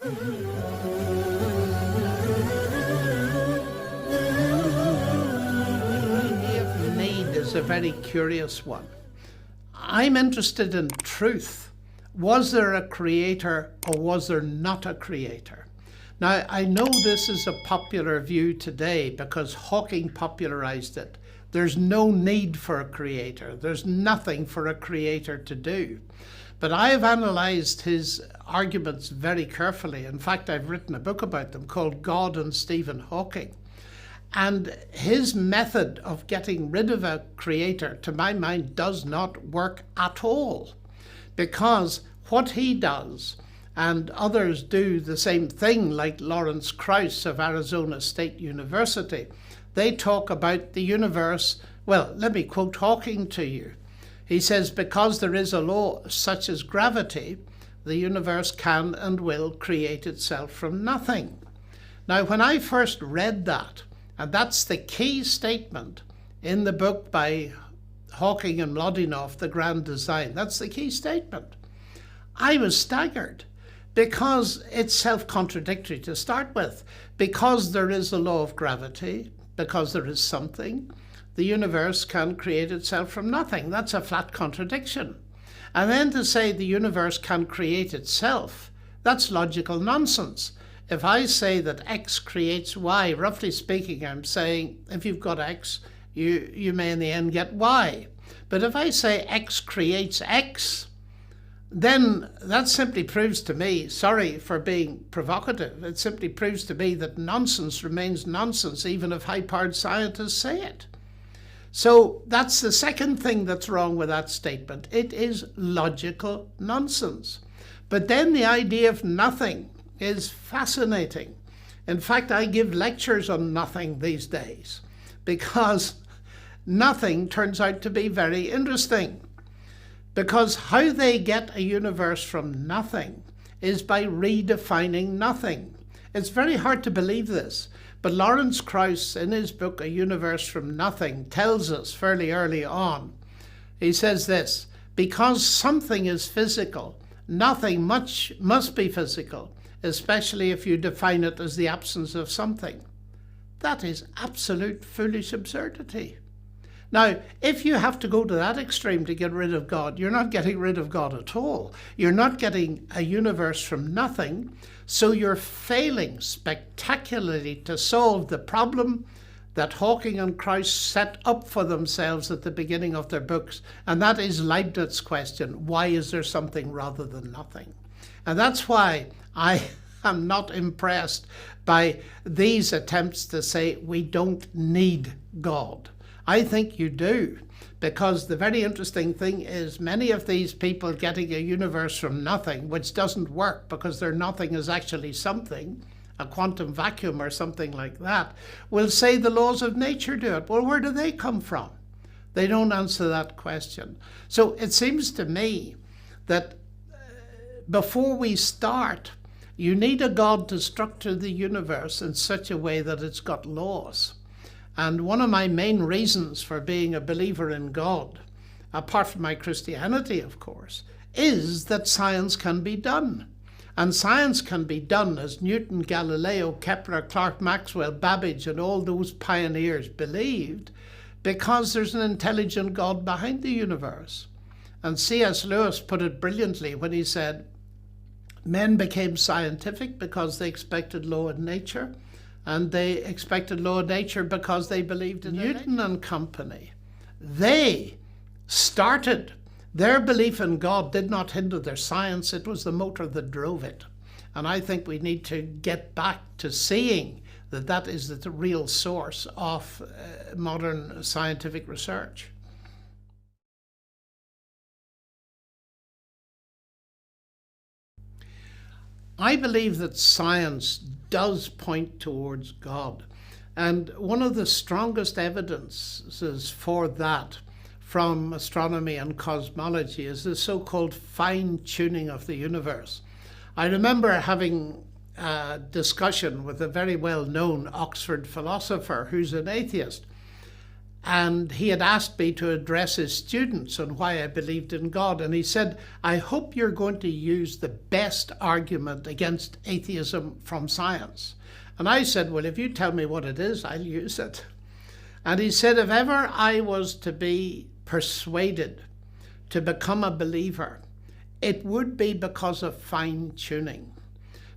Need is a very curious one. I'm interested in truth. Was there a creator or was there not a creator? Now, I know this is a popular view today because Hawking popularized it. There's no need for a creator. There's nothing for a creator to do. But I have analyzed his arguments very carefully. In fact, I've written a book about them called God and Stephen Hawking. And his method of getting rid of a creator, to my mind, does not work at all. Because what he does, and others do the same thing, like Lawrence Krauss of Arizona State University, they talk about the universe. Well, let me quote Hawking to you. He says, because there is a law such as gravity, the universe can and will create itself from nothing. Now, when I first read that, and that's the key statement in the book by Hawking and Mlodinow, The Grand Design, that's the key statement, I was staggered because it's self-contradictory to start with. Because there is a law of gravity, because there is something, the universe can create itself from nothing. That's a flat contradiction. And then to say the universe can create itself, that's logical nonsense. If I say that X creates Y, roughly speaking, I'm saying if you've got X, you may in the end get Y. But if I say X creates X, then that simply proves to me, sorry for being provocative, it simply proves to me that nonsense remains nonsense even if high-powered scientists say it. So that's the second thing that's wrong with that statement. It is logical nonsense. But then the idea of nothing is fascinating. In fact, I give lectures on nothing these days because nothing turns out to be very interesting. Because how they get a universe from nothing is by redefining nothing. It's very hard to believe this, but Lawrence Krauss, in his book, A Universe from Nothing, tells us fairly early on, he says this, because something is physical, nothing much must be physical, especially if you define it as the absence of something. That is absolute foolish absurdity. Now, if you have to go to that extreme to get rid of God, you're not getting rid of God at all. You're not getting a universe from nothing, so you're failing spectacularly to solve the problem that Hawking and Krauss set up for themselves at the beginning of their books, and that is Leibniz's question, why is there something rather than nothing? And that's why I am not impressed by these attempts to say we don't need God. I think you do, because the very interesting thing is many of these people getting a universe from nothing, which doesn't work because their nothing is actually something, a quantum vacuum or something like that, will say the laws of nature do it. Well, where do they come from? They don't answer that question. So it seems to me that before we start, you need a God to structure the universe in such a way that it's got laws. And one of my main reasons for being a believer in God, apart from my Christianity, of course, is that science can be done. And science can be done as Newton, Galileo, Kepler, Clerk Maxwell, Babbage, and all those pioneers believed, because there's an intelligent God behind the universe. And C.S. Lewis put it brilliantly when he said, men became scientific because they expected law in nature, and they expected law of nature because they believed in Newton and company. They started. Their belief in God did not hinder their science. It was the motor that drove it. And I think we need to get back to seeing that that is the real source of modern scientific research. I believe that science does point towards God. And one of the strongest evidences for that from astronomy and cosmology is the so-called fine-tuning of the universe. I remember having a discussion with a very well-known Oxford philosopher who's an atheist. And he had asked me to address his students on why I believed in God. And he said, I hope you're going to use the best argument against atheism from science. And I said, well, if you tell me what it is, I'll use it. And he said, if ever I was to be persuaded to become a believer, it would be because of fine tuning.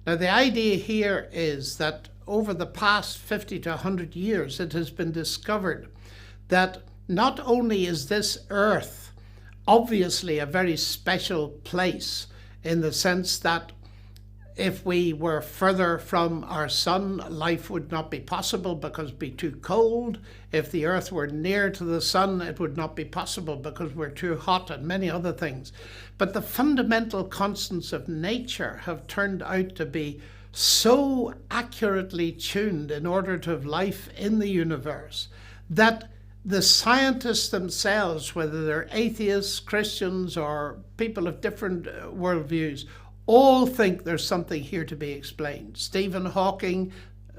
Now, the idea here is that over the past 50 to 100 years, it has been discovered that not only is this earth obviously a very special place in the sense that if we were further from our sun, life would not be possible because it would be too cold. If the earth were near to the sun, it would not be possible because we're too hot, and many other things. But the fundamental constants of nature have turned out to be so accurately tuned in order to have life in the universe that the scientists themselves, whether they're atheists, Christians, or people of different worldviews, all think there's something here to be explained. Stephen Hawking,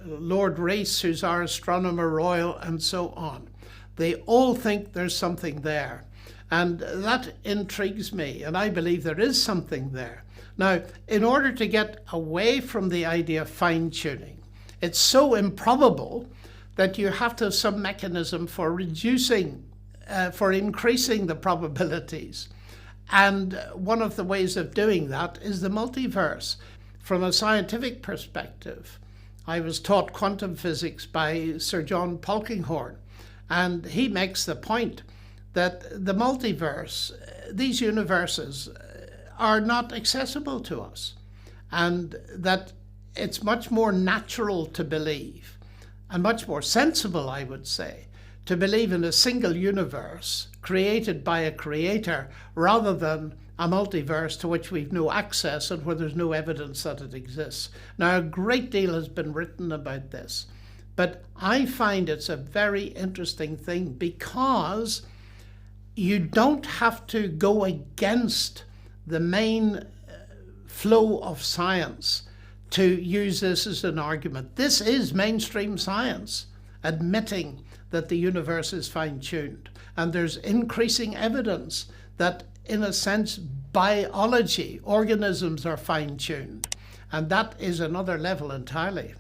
Lord Rees, who's our astronomer royal, and so on. They all think there's something there. And that intrigues me, and I believe there is something there. Now, in order to get away from the idea of fine-tuning, it's so improbable that you have to have some mechanism for reducing, for increasing the probabilities. And one of the ways of doing that is the multiverse. From a scientific perspective, I was taught quantum physics by Sir John Polkinghorne, and he makes the point that the multiverse, these universes, are not accessible to us, and that it's much more natural to believe, and much more sensible, I would say, to believe in a single universe created by a creator rather than a multiverse to which we've no access and where there's no evidence that it exists. Now, a great deal has been written about this, but I find it's a very interesting thing because you don't have to go against the main flow of science to use this as an argument. This is mainstream science, admitting that the universe is fine-tuned. And there's increasing evidence that, in a sense, biology, organisms are fine-tuned. And that is another level entirely.